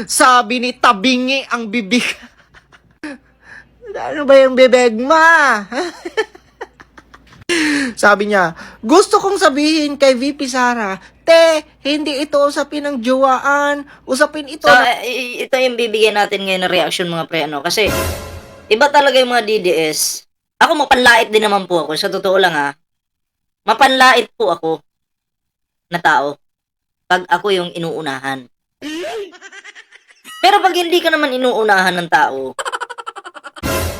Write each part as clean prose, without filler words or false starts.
Sabi ni tabingi ang bibig. Ano ba yung bibig ma? Sabi niya, gusto kong sabihin kay VP Sara, te, hindi ito usapin ng jowaan. Usapin ito So, na... ito yung bibigyan natin ngayon na reaction mga pre, ano? Kasi, iba talaga yung mga DDS. Ako, mapanlait din naman po ako. Sa totoo lang ha. Mapanlait po ako na tao. Pag ako yung inuunahan. Pero pag hindi ka naman inuunahan ng tao,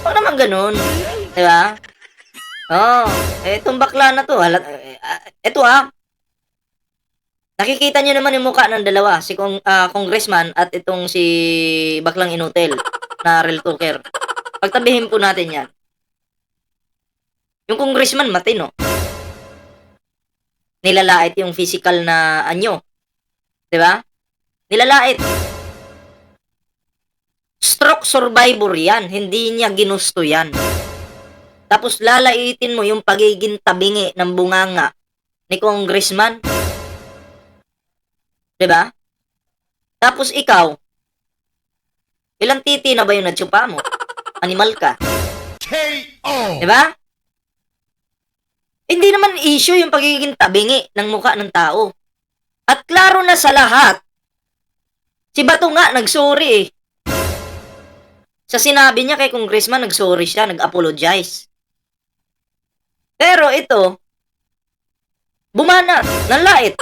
huwag naman ganun. Diba? Oh, etong bakla na to, eto ha. Nakikita niyo naman yung mukha ng dalawa, si congressman at itong si baklang inutel na real talker. Pagtabihin po natin yan. Yung congressman matino. Nilalait yung physical na anyo. 'Di ba? Nilalait. Stroke survivor yan, hindi niya ginusto yan. Tapos lalaitin mo yung pagiging tabingi ng bunganga ni congressman. 'Di ba? Tapos ikaw, ilang titi na ba yung natsupa mo? Animal ka. KO! 'Di ba? Hindi naman issue yung pagiging tabingi ng mukha ng tao. At klaro na sa lahat, si Bato nga nagsorry eh. Sa sinabi niya kay congressman, nagsorry siya, nag-apologize. Pero ito, bumana, nanlait.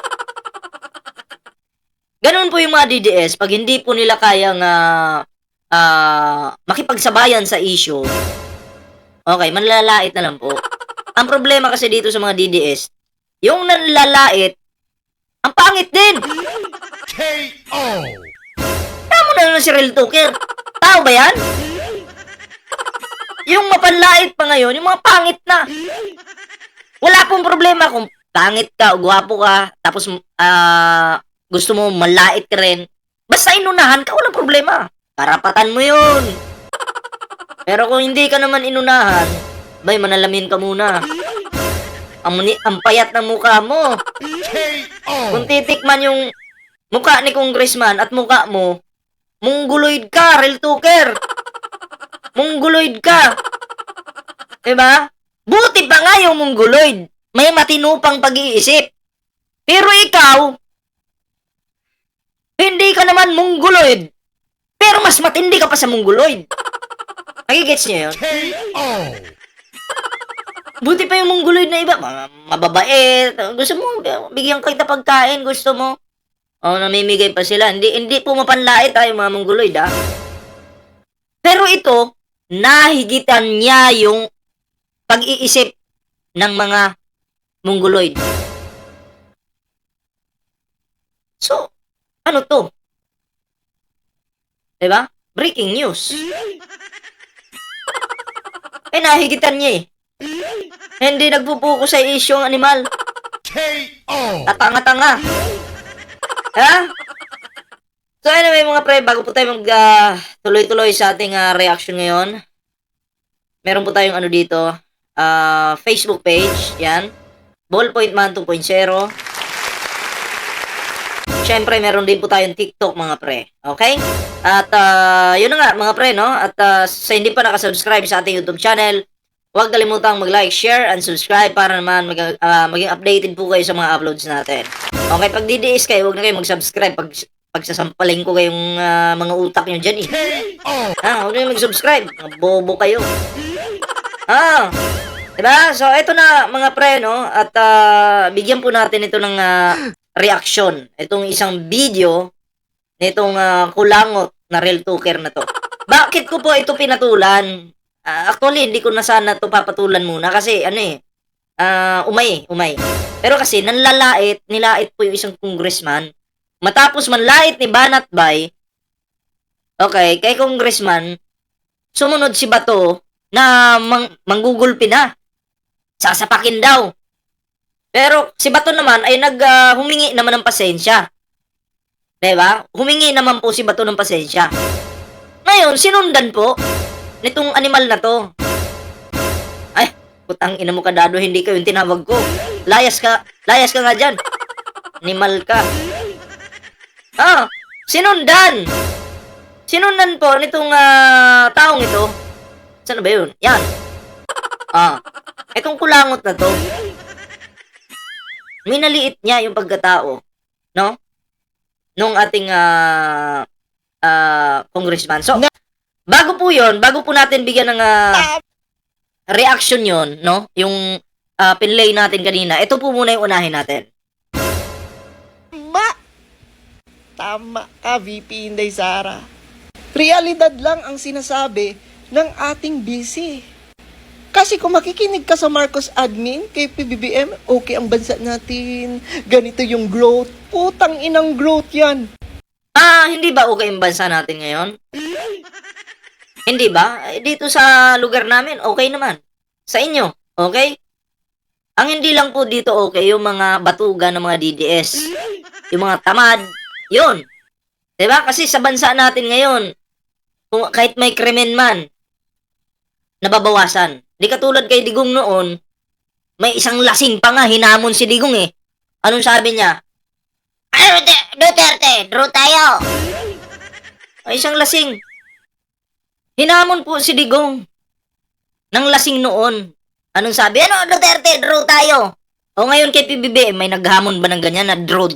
Ganun po yung mga DDS, pag hindi po nila kayang makipagsabayan sa issue, okay, manlalait na lang po. Ang problema kasi dito sa mga DDS, yung nanlalait, ang pangit din. KO! Tama na naman si Real Talker. Tao ba yan? Yung mapanlait pa ngayon, yung mga pangit na. Wala pong problema kung pangit ka o gwapo ka, tapos gusto mo malait ka rin. Basta inunahan ka, walang problema. Karapatan mo yun. Pero kung hindi ka naman inunahan, bay, manalamin ka muna. Ang payat ng mukha mo. KO! Kung titikman yung mukha ni congressman at mukha mo, mongoloid ka, Real Talker. Mongoloid ka. Diba? Buti pa nga yung mongoloid. May matinupang pag-iisip. Pero ikaw, hindi ka naman mongoloid. Pero mas matindi ka pa sa mongoloid. Nagigets niyo yun? KO! Buti pa yung mongoloid na iba. Mababait. Gusto mo, bigyan kita pagkain. Gusto mo. O, namimigay pa sila. Hindi po mapanlait yung mga mongoloid, ha? Pero ito, nahigitan niya yung pag-iisip ng mga mongoloid. So, ano to? Diba? Breaking news. Nahigitan niya eh. Hindi nagpupuko sa issue ang animal. KO! Tatanga-tanga. Ha? So anyway mga pre, bago po tayo tuloy-tuloy sa ating reaction ngayon, meron po tayong ano dito, Facebook page, yan. Ballpoint Man 2.0. Siyempre, meron din po tayong TikTok mga pre. Okay? At yun na nga mga pre, no? At sa hindi pa nakasubscribe sa ating YouTube channel, huwag kalimutang mag-like, share, and subscribe para naman maging updated po kayo sa mga uploads natin. Okay, pag DDS kayo, huwag na kayo mag-subscribe pag sasampalin ko kayong mga utak nyo dyan eh. Huwag na kayo mag-subscribe. Mga bobo kayo. Diba? So, ito na mga pre, no? At bigyan po natin ito ng reaction. Itong isang video nitong kulangot na Real Talker na to. Bakit ko po ito pinatulan? Actually, hindi ko na sana ito papatulan muna kasi umay. Pero kasi nilait po yung isang congressman. Matapos manlait ni Banat Bay, okay, kay congressman, sumunod si Bato na manggugulpi na. Sasapakin daw. Pero si Bato naman ay humingi naman ng pasensya. Diba? Humingi naman po si Bato ng pasensya. Ngayon, sinundan po nitong animal na to. Ay, putang ina mo ka dado, hindi ka yung tinawag ko. Layas ka nga dyan. Animal ka. Sinundan. Sinundan po nitong taong ito. Saan ba yun? Yan. Itong kulangot na to. Minaliit niya yung pagkatao. No? Nung ating congressman. So, bago po natin bigyan ng reaction yon, no? Yung pinlay natin kanina. Ito po muna yung unahin natin. Tama ka, VP Inday Sara. Realidad lang ang sinasabi ng ating busy. Kasi kung makikinig ka sa Marcos admin kay PBBM, okay ang bansa natin. Ganito yung growth. Putang inang growth yan. Hindi ba okay ang bansa natin ngayon? Hindi ba? Dito sa lugar namin, okay naman. Sa inyo, okay? Ang hindi lang po dito okay, yung mga batugan ng mga DDS. Yung mga tamad. Yun. Diba? Kasi sa bansa natin ngayon, kung kahit may krimen man, nababawasan. Di katulad kay Digong noon, may isang lasing pa nga, hinamon si Digong eh. Anong sabi niya? Duterte, draw tayo. Ay, isang lasing. Hinamon po si Digong ng lasing noon. Anong sabi? Duterte, draw tayo. O ngayon kay PBBM, may naghamon ba ng ganyan na draw?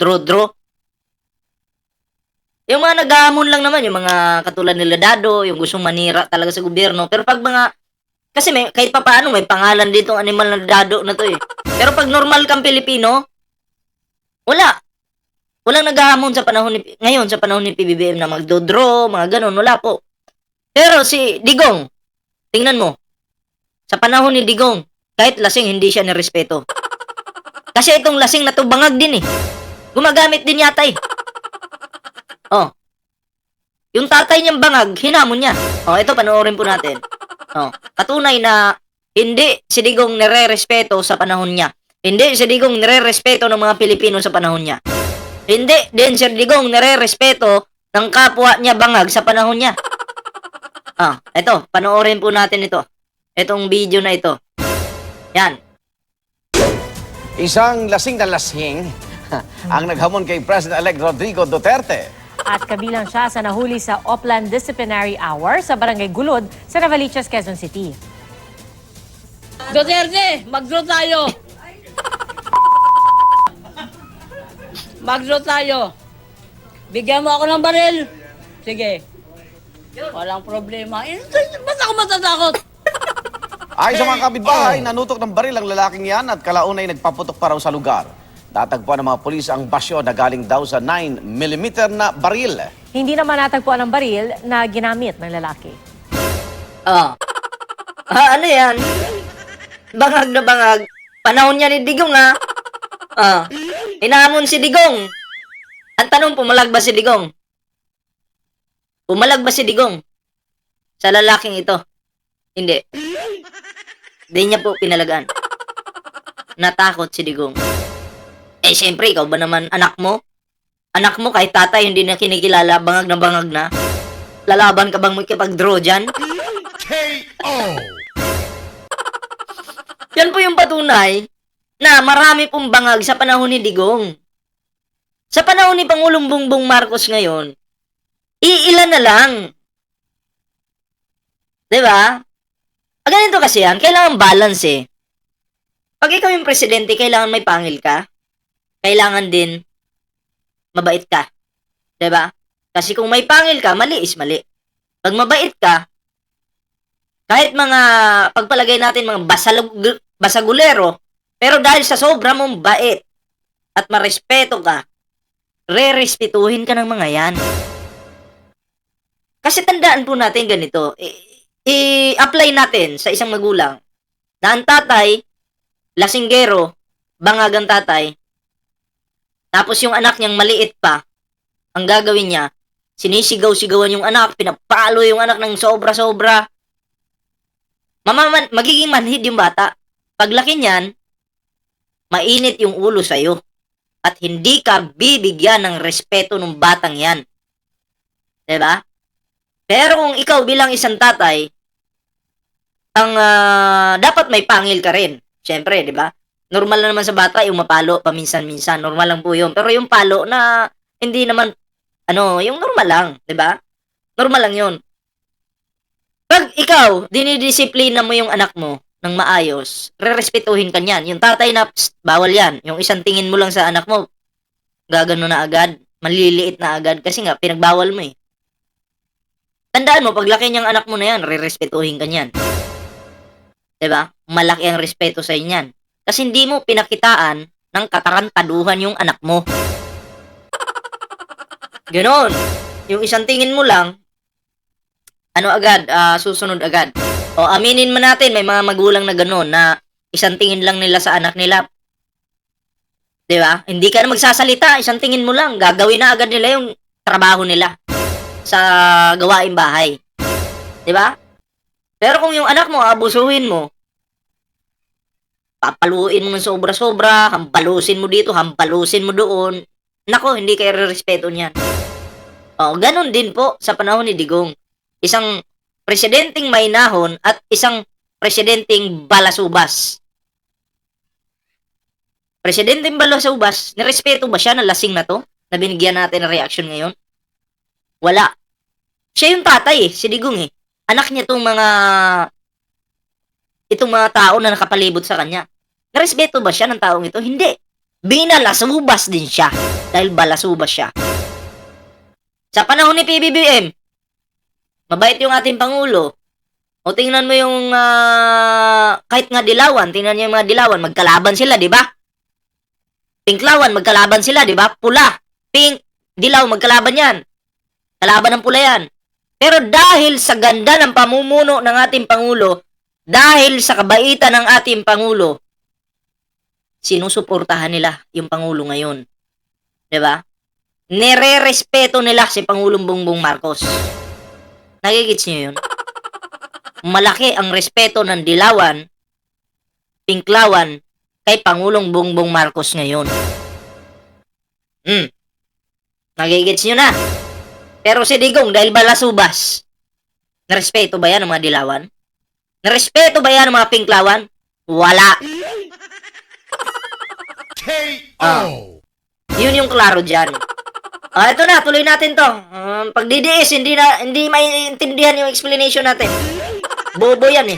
Yung mga naghamon lang naman, yung mga katulad nila Dado, yung gustong manira talaga sa gobyerno. Pero pag kasi kahit pa paano, may pangalan dito animal na Dado na to eh. Pero pag normal kang Pilipino, wala. Walang naghahamon ngayon sa panahon ni PBBM na magdodraw, mga ganun, wala po. Pero si Digong, tingnan mo, sa panahon ni Digong, kahit lasing, hindi siya nirespeto. Kasi itong lasing na to, bangag din eh. Gumagamit din yata eh. Yung tatay niyang bangag, hinamon niya. Ito, panoorin po natin. Patunay na hindi si Digong nire-respeto sa panahon niya. Hindi si Digong nire-respeto ng mga Pilipino sa panahon niya. Hindi din si Digong nire-respeto ng kapwa niya bangag sa panahon niya. Ito, panoorin po natin ito. Itong video na ito. Yan. Isang lasing na lasing ang naghamon kay President-elect Rodrigo Duterte. At kabilang siya sa nahuli sa Oplan Disciplinary Hour sa Barangay Gulod sa Novaliches, Quezon City. Duterte, mag-draw tayo. Mag-draw tayo. Bigyan mo ako ng baril. Sige. Walang problema. Ba't ako matatakot? Ay sa mga kapitbahay, nanutok ng baril ang lalaking yan at kalaunay nagpaputok pa raw sa lugar. Natagpuan ng mga pulis ang basyo na galing daw sa 9mm na baril. Hindi naman natagpuan ang baril na ginamit ng lalaki. Ano yan? Bangag na bangag. Panahon niya ni Digong hinamon si Digong. Ang tanong, pumalag ba si Digong? Pumalag ba si Digong sa lalaking ito? Hindi. Hindi niya po pinalagaan. Natakot si Digong. Siyempre, ikaw ba naman anak mo? Anak mo kahit tatay hindi na kinikilala, bangag na. Lalaban ka bang makipag-draw dyan? KO. Yan po yung patunay na marami pong bangag sa panahon ni Digong. Sa panahon ni Pangulong Bongbong Marcos ngayon, iilan na lang. Diba? Ganito kasi yan, kailangan balance eh. Pag ikaw yung presidente, kailangan may pangil ka. Kailangan din mabait ka. Diba? Kasi kung may pangil ka, mali is mali. Pag mabait ka, kahit mga pagpalagay natin mga basagulero, pero dahil sa sobra mong bait at marespeto ka, re-respetuhin ka ng mga yan. Kasi tandaan po natin ganito, i-apply natin sa isang magulang na ang tatay, lasinggero, bangag ang tatay, tapos yung anak niyang maliit pa, ang gagawin niya, sinisigaw-sigawan yung anak, pinapalo yung anak ng sobra-sobra. Magiging manhid yung bata. Paglaki niyan, mainit yung ulo sa'yo. At hindi ka bibigyan ng respeto ng batang yan. Diba? Pero kung ikaw bilang isang tatay, dapat may pangil ka rin. Siyempre, diba? Normal na naman sa bata yung mapalo paminsan-minsan. Normal lang po yun. Pero yung palo na hindi naman, yung normal lang. Diba? Normal lang yun. Pag ikaw, dinidisiplina mo yung anak mo ng maayos, rerespetuhin ka niyan. Yung tatay na, "Psst, bawal yan." Yung isang tingin mo lang sa anak mo, gagano na agad, maliliit na agad, kasi nga, pinagbawal mo eh. Tandaan mo, paglaki niyang anak mo na yan, rerespetuhin ka niyan. Diba? Malaki ang respeto sa inyan. Kasi hindi mo pinakitaan ng katarantaduhan yung anak mo. Ganon. Yung isang tingin mo lang, susunod agad. O aminin mo natin, may mga magulang na ganon, na isang tingin lang nila sa anak nila. Diba? Hindi ka na magsasalita, isang tingin mo lang, gagawin na agad nila yung trabaho nila sa gawaing bahay. Diba? Pero kung yung anak mo, abusuhin mo, papaluin mo ng sobra-sobra, hampalusin mo dito, hampalusin mo doon, nako, hindi kayo respeto niyan. O, ganun din po sa panahon ni Digong. Isang presidenteng mainahon at isang presidenteng balasubas. Presidenteng balasubas, nirespeto ba siya na lasing na to? Na binigyan natin ng reaction ngayon? Wala. Siya yung tatay si Digong eh. Anak niya itong mga tao na nakapalibot sa kanya. Nirespeto ba siya ng taong ito? Hindi. Binalasubas din siya dahil balasubas siya. Sa panahon ni PBBM, mabait yung ating Pangulo. O tingnan mo yung kahit nga dilawan, tingnan niyo yung mga dilawan, magkalaban sila, di ba? Pinklawan, magkalaban sila, di ba? Pula, pink, dilaw, magkalaban yan. Kalaban ng pula yan. Pero dahil sa ganda ng pamumuno ng ating Pangulo, dahil sa kabaitan ng ating Pangulo, sinusuportahan nila yung Pangulo ngayon. Di ba? Nire-respeto nila si Pangulong Bongbong Marcos. Nagigits niyo yun? Malaki ang respeto ng dilawan, pinklawan, kay Pangulong Bongbong Marcos ngayon. Nagigits niyo na. Pero si Digong, dahil balasubas, narespeto ba yan ng mga dilawan? Narespeto ba yan ng mga pinklawan? Wala. KO. Yun yung klaro dyan. Ito na, tuloy natin to. Pag DDS, hindi maiintindihan yung explanation natin. Bobo yan eh.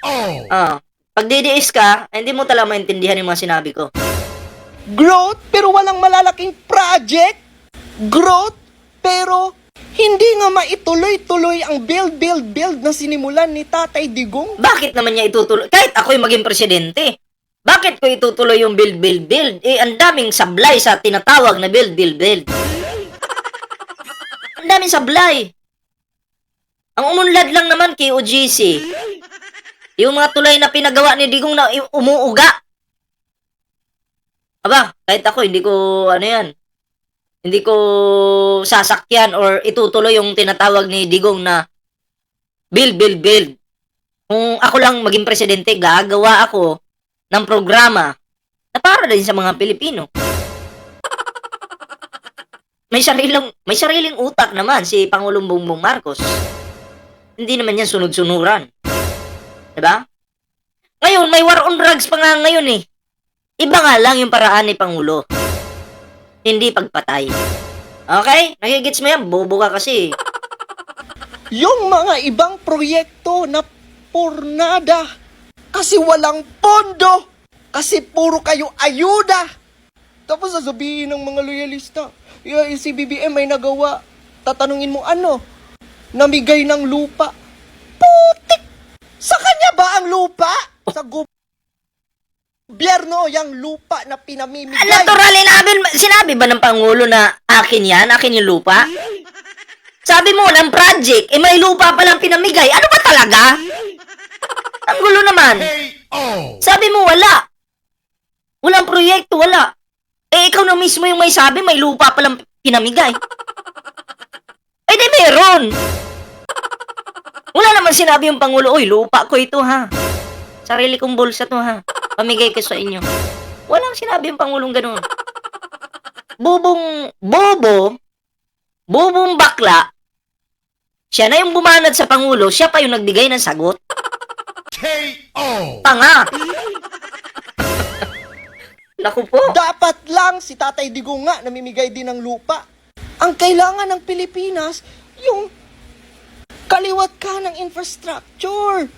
KO. Pag DDS ka, hindi mo talaga maintindihan yung mga sinabi ko. Growth pero walang malalaking project. Growth pero hindi nga maituloy-tuloy ang build na sinimulan ni Tatay Digong. Bakit naman niya itutuloy? Kahit ako yung maging presidente, bakit ko itutuloy yung build? Ang daming sablay sa tinatawag na build. Ang daming sablay. Ang umunlad lang naman kay OGC. Yung mga tulay na pinagawa ni Digong na umuuga. Aba, kahit ako, hindi ko sasakyan or itutuloy yung tinatawag ni Digong na build. Kung ako lang maging presidente, gagawa ako ng programa na para din sa mga Pilipino. May sariling utak naman si Pangulong Bongbong Marcos. Hindi naman yan sunod-sunuran. Diba? Ngayon, may war on drugs pa nga ngayon eh. Iba nga lang yung paraan ni Pangulo. Hindi pagpatay. Okay? Nakigits mo yan? Bobo ka kasi. Yung mga ibang proyekto na pornada kasi walang pondo, kasi puro kayo ayuda. Tapos sasabihin ng mga loyalista, si BBM may nagawa. Tatanungin mo ano? Namigay ng lupa. Putik! Sa kanya ba ang lupa? Sa gobyerno yung lupa na pinamimigay. Natural, sinabi ba ng Pangulo na akin yan? Akin yung lupa? Sabi mo, ng project, may lupa palang pinamigay. Ano ba talaga? Ang gulo naman. KO. Sabi mo, wala. Walang proyekto, wala. Ikaw na mismo yung may sabi, may lupa palang pinamigay. Di meron. Wala naman sinabi yung Pangulo, "Uy, lupa ko ito ha. Sarili kong bulsa to ha. Pamigay ko sa inyo." Walang sinabi yung Pangulong ganun. Bobong bakla. Siya na yung bumanad sa Pangulo, siya pa yung nagbigay ng sagot. KO. Tanga. Naku po. Dapat lang si Tatay Digong nga namimigay din ng lupa. Ang kailangan ng Pilipinas, yung Kaliwat ka ng infrastructure.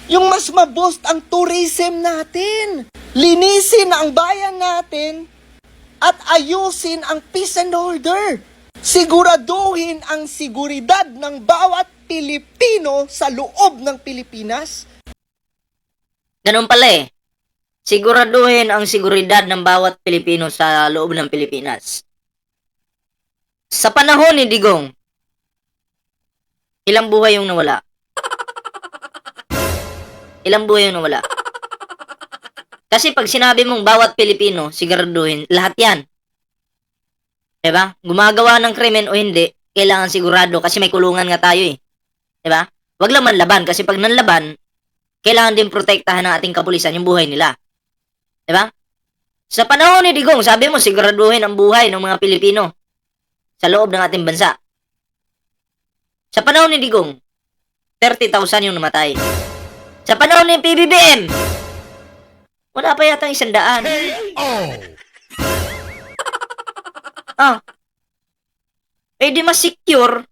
Yung mas maboost ang tourism natin. Linisin ang bayan natin at ayusin ang peace and order. Siguraduhin ang seguridad ng bawat Pilipino sa loob ng Pilipinas. Ganun pala eh. Siguraduhin ang seguridad ng bawat Pilipino sa loob ng Pilipinas. Sa panahon ni Digong, ilang buhay yung nawala? Ilang buhay yung nawala? Kasi pag sinabi mong bawat Pilipino, siguraduhin, lahat yan. Diba? Gumagawa ng krimen o hindi, kailangan sigurado kasi may kulungan nga tayo eh. Diba? Wag lang manlaban kasi pag nanlaban, kailangan din protektahan ng ating kapulisan yung buhay nila. Diba? Sa panahon ni Digong, sabi mo, siguraduhin ang buhay ng mga Pilipino sa loob ng ating bansa. Sa panahon ni Digong, 30,000 yung namatay. Sa panahon ni PBBM, wala pa yata 100. KO. Di mas secure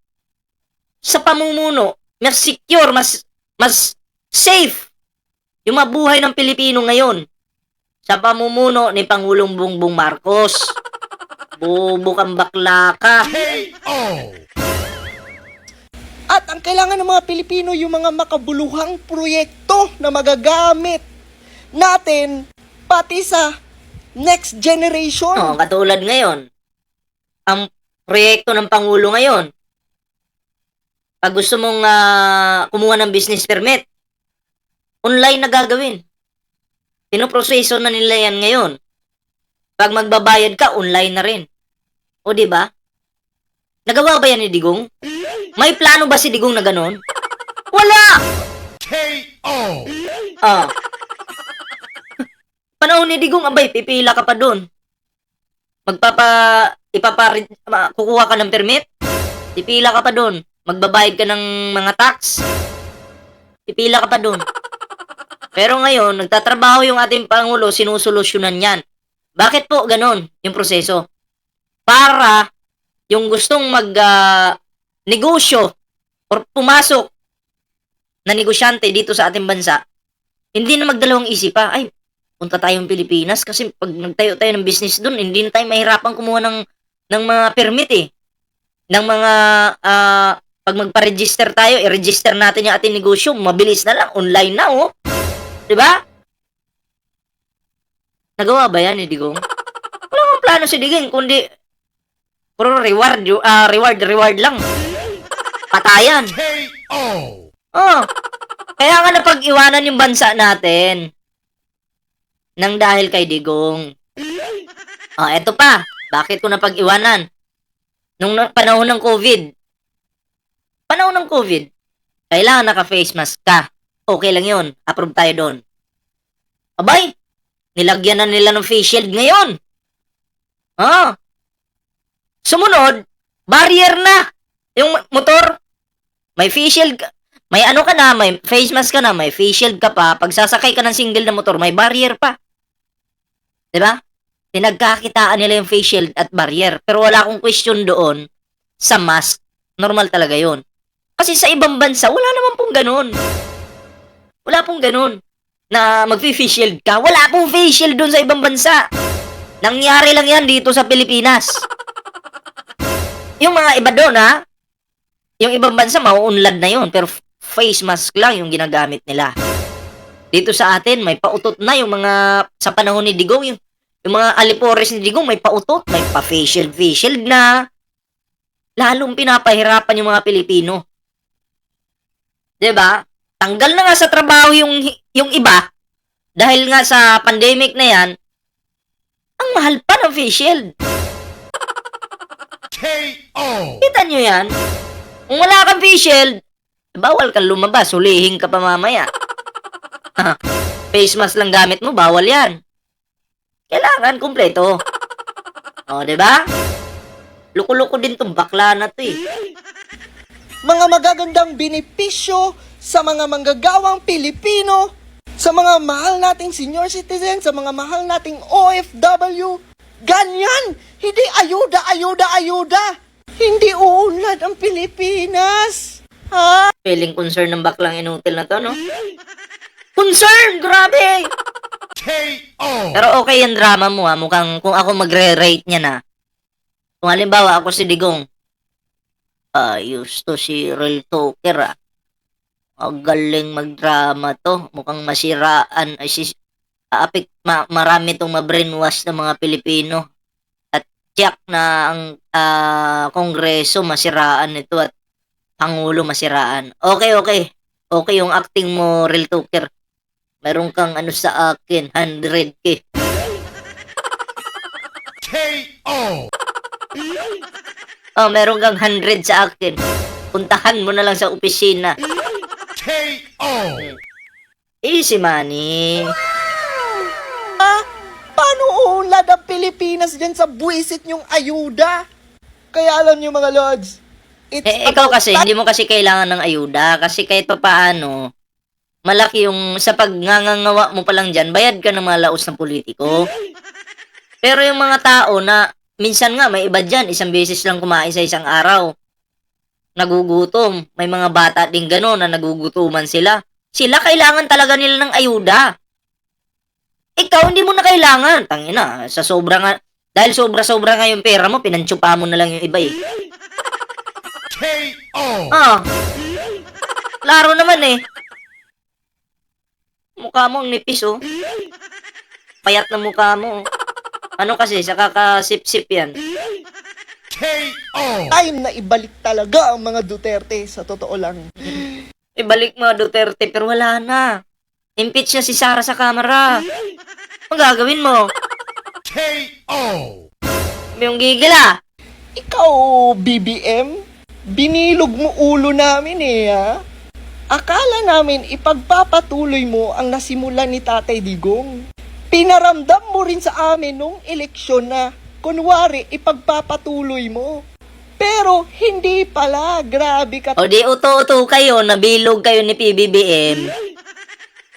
sa pamumuno, mas secure, mas safe yung mabuhay ng Pilipino ngayon sa pamumuno ni Pangulong Bongbong Marcos. Bobo kang bakla ka. KO. At ang kailangan ng mga Pilipino yung mga makabuluhang proyekto na magagamit natin pati sa next generation. No, katulad ngayon, ang proyekto ng Pangulo ngayon, pag gusto mong kumuha ng business permit, online na gagawin. Pinoproseso na nila yan ngayon. Pag magbabayad ka, online na rin. O di ba? Nagawa ba yan ni Digong? May plano ba si Digong na ganon? Wala! KO. Panahon ni Digong, abay, pipila ka pa doon. Kukuha ka ng permit, pipila ka pa doon. Magbabayad ka ng mga tax, pipila ka pa doon. Pero ngayon, nagtatrabaho yung ating Pangulo, sinusolusyonan yan. Bakit po ganon yung proseso? Para yung gustong negosyo or pumasok na negosyante dito sa ating bansa, hindi na magdalawang isip pa, ay, punta tayong Pilipinas kasi pag nagtayo tayo ng business doon, hindi na tayo mahirapan kumuha ng mga permit eh. Ng mga, pag magpa-register tayo, i-register natin yung ating negosyo, mabilis na lang, online na oh. Diba? Nagawa ba yan ni Digong? Wala akong plano si Digong, kundi puro reward lang. Patayan. KO. Oh, kaya nga napag-iwanan yung bansa natin nang dahil kay Digong. Oh, eto pa. Bakit ko napag-iwanan? Nung panahon ng COVID. Panahon ng COVID, kailangan naka-face mask ka. Okay lang yun. Approve tayo doon. Abay, nilagyan na nila ng face shield ngayon. Sumunod, barrier na. Yung motor, may face shield ka. May ano ka na, may face mask ka na, may face shield ka pa. Pag sasakay ka ng single na motor, may barrier pa. Diba? Pinagkakitaan nila yung face shield at barrier. Pero wala akong question doon sa mask. Normal talaga yon. Kasi sa ibang bansa, wala naman pong ganun. Wala pong ganun na mag-face shield ka. Wala pong face shield doon sa ibang bansa. Nangyari lang yan dito sa Pilipinas. Yung mga iba doon, ha? Yung ibang bansa, mauunlad na yun. Pero face mask lang yung ginagamit nila. Dito sa atin, may pautot na yung mga, sa panahon ni Digong, yung mga alipores ni Digong, may pautot, may pa-facial na. Lalong pinapahirapan yung mga Pilipino. Diba? Tanggal na nga sa trabaho yung iba, dahil nga sa pandemic na yan, ang mahal pa ng face shield. KO. Kita nyo yan? Kung wala kang face shield, bawal kang lumabas, hulihin ka pa mamaya. Face mask lang gamit mo, bawal yan. Kailangan kumpleto. O, diba? Luko-luko din tong bakla na to eh. Mga magagandang benepisyo sa mga manggagawang Pilipino, sa mga mahal nating senior citizen, sa mga mahal nating OFW. Ganyan! Hindi ayuda. Hindi uunlad ang Pilipinas. Ha? Feeling concern ng baklang inutil na to, no? Concern! Grabe! KO. Pero okay yung drama mo, ha? Mukhang kung ako magre-rate niya na. Kung halimbawa ako si Digong, ayos to si Real Talker, ah. Ang galing magdrama to. Mukhang masiraan. Marami tong ma-brainwash ng mga Pilipino. At tiyak na ang Kongreso masiraan nito at Pangulo masiraan. Okay, okay. Okay yung acting mo, Real Talker. Meron kang ano sa akin, 100K. KO. Oh, meron kang 100 sa akin. Puntahan mo na lang sa opisina. KO. Easy money. Paano uunlad ang Pilipinas dyan sa buwisit niyong ayuda? Kaya alam niyo mga lords, Ikaw kasi, hindi mo kasi kailangan ng ayuda. Kasi kahit pa paano, malaki yung sa pagngangawa mo pa lang dyan, bayad ka ng mga laos ng politiko. Pero yung mga tao na, minsan nga, may iba dyan, isang beses lang kumain sa isang araw. Nagugutom. May mga bata din gano'n na nagugutuman sila. Sila kailangan talaga nila ng ayuda. Ikaw, hindi mo na kailangan. Tangina, sa sobra nga, dahil sobra-sobra nga yung pera mo, pinantsupa mo na lang yung iba eh. KO. Ah, klaro naman eh. Mukha mo ang nipis oh. Payat na mukha mo. Ano kasi, sa kakasip-sip yan. KO. time na ibalik talaga ang mga Duterte sa totoo lang. Ibalik mo Duterte pero wala na. Impeach na si Sara sa kamera. Ang gagawin mo? KO. Yung gigil ah. Ikaw, BBM, binilog mo ulo namin eh, ha? Akala namin ipagpapatuloy mo ang nasimulan ni Tatay Digong. Pinaramdam mo rin sa amin nung eleksyon na, kunwari, ipagpapatuloy mo. Pero hindi pala, grabe ka. O di uto-uto kayo, nabilog kayo ni PBBM.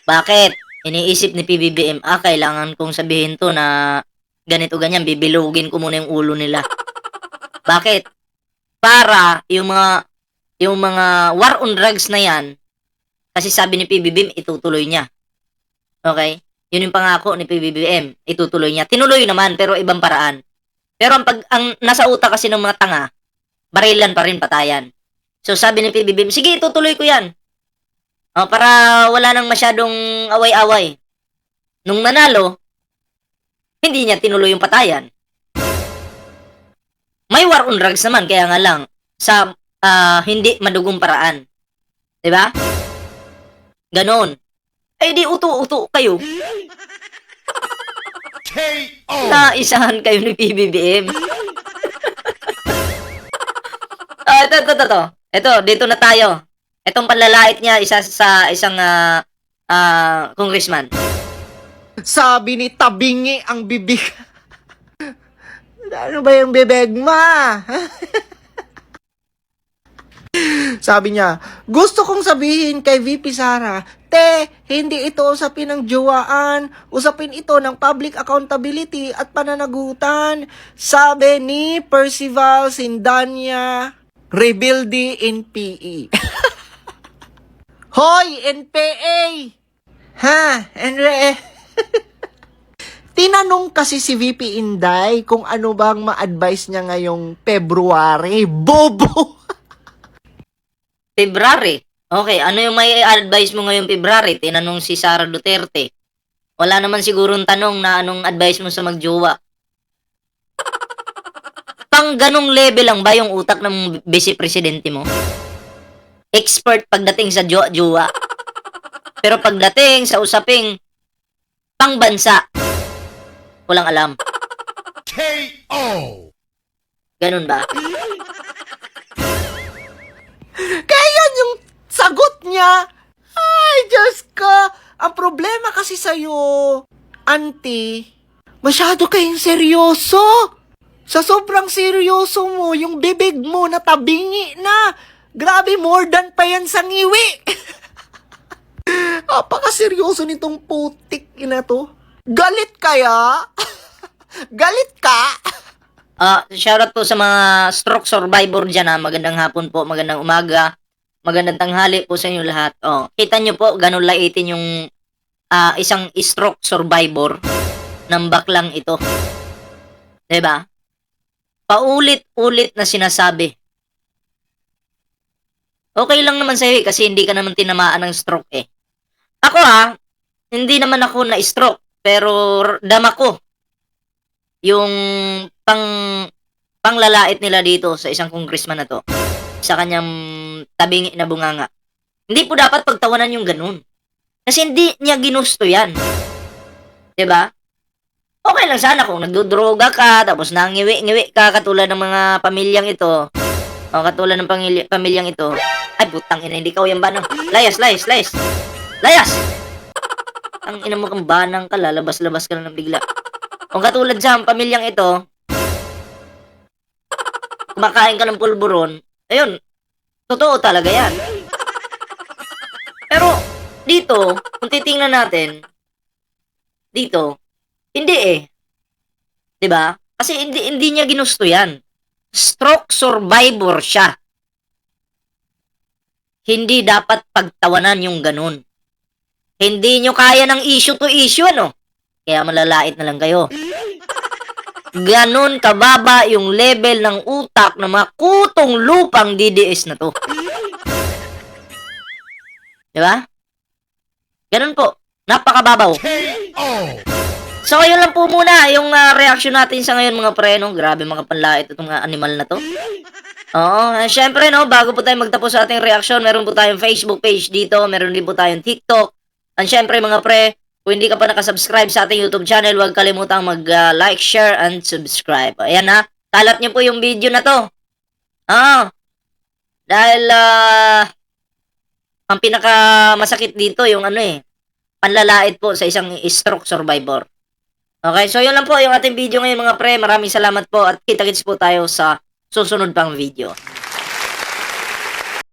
Bakit? Iniisip ni PBBM, kailangan kong sabihin to na ganito ganyan, bibilugin ko muna yung ulo nila. Bakit? Para yung mga war on drugs na yan, kasi sabi ni PBBM, itutuloy niya. Okay? Yun yung pangako ni PBBM, itutuloy niya. Tinuloy naman, pero ibang paraan. Pero ang nasa utak kasi ng mga tanga, barilan pa rin, patayan. So sabi ni PBBM, sige, itutuloy ko yan. Para wala nang masyadong away-away. Nung nanalo, hindi niya tinuloy yung patayan. May war on drugs naman, kaya nga lang, sa hindi madugong paraan. Diba? Ganon. Eh di uto-uto kayo. KO. Naisahan kayo ni PBBM. Ito. Ito, dito na tayo. Itong panlalait niya, isa sa isang congressman. Sabi ni Tabingi ang bibig. Ano ba yung bibig ma? Sabi niya, gusto kong sabihin kay VP Sara, hindi ito usapin ng jowaan, usapin ito ng public accountability at pananagutan. Sabi ni Percival Sindanya, Rebuildi in PE. Hoy, NPA! Ha, Enre? Tinanong kasi si VP Inday kung ano bang ma-advise niya ngayong February. Bobo! February. Okay, ano yung may advice mo ngayong February? Tinanong si Sara Duterte. Wala naman sigurong tanong na anong advice mo sa magjowa. Pang ganong level lang ba yung utak ng vice presidente mo? Expert pagdating sa jowa. Pero pagdating sa usaping pangbansa, walang alam. KO. Ganun ba? Kaya yan yung sagot niya. Ay, Diyos ko. Ang problema kasi sa'yo, auntie, masyado kayong seryoso. Sa sobrang seryoso mo, yung bibig mo natabingi na. Grabe, more than pa yan sa ngiwi. Apaka-seryoso nitong putik ina to. Galit kaya? Galit ka? Shoutout po sa mga stroke survivor dyan ha. Magandang hapon po, magandang umaga. Magandang tanghali po sa inyo lahat. Oh, kita nyo po ganun laitin yung isang stroke survivor ng baklang ito. 'Di ba? Paulit-ulit na sinasabi. Okay lang naman sa'yo kasi hindi ka naman tinamaan ng stroke eh. Ako hindi naman ako na-stroke pero dama ko yung panglalait nila dito sa isang congressman na to. Sa kanyang tabingi na bunganga. Hindi po dapat pagtawanan yung ganun. Kasi hindi niya ginusto yan. 'Di ba? Okay lang sana kung nagdodroga ka, tapos nangiwi-ngiwi ka katulad ng mga pamilyang ito. O katulad ng pamilyang ito. Ay, putang ina, hindi ka yan banang. Layas! Layas! Ang ina mo kang banang ka, lalabas-labas ka na ng bigla. Kung katulad sa pamilyang ito, kumakain ka ng pulburon, ayun, totoo talaga yan. Pero, dito, kung titingnan natin, dito, hindi eh. 'Di ba? Kasi hindi niya ginusto 'yan. Stroke survivor siya. Hindi dapat pagtawanan yung ganun. Hindi nyo kaya ng issue to issue, ano? Kaya malalait na lang kayo. Ganun kababa yung level ng utak ng mga kutong lupang DDS na to. 'Di ba? Ganun po. Napakababaw. KO. So, ayun lang po muna yung reaction natin sa ngayon mga pre, no? Grabe mga panlait itong mga animal na to. Oo, syempre, no, bago po tayo magtapos sa ating reaction, meron po tayong Facebook page dito, meron din po tayong TikTok. And syempre, mga pre, kung hindi ka pa nakasubscribe sa ating YouTube channel, huwag kalimutang mag-like, share, and subscribe. Ayan kalat nyo po yung video na to. Dahil, ang pinakamasakit dito yung panlalait po sa isang stroke survivor. Okay, so yun lang po yung ating video ngayon mga pre. Maraming salamat po at kita-kits po tayo sa susunod pang video.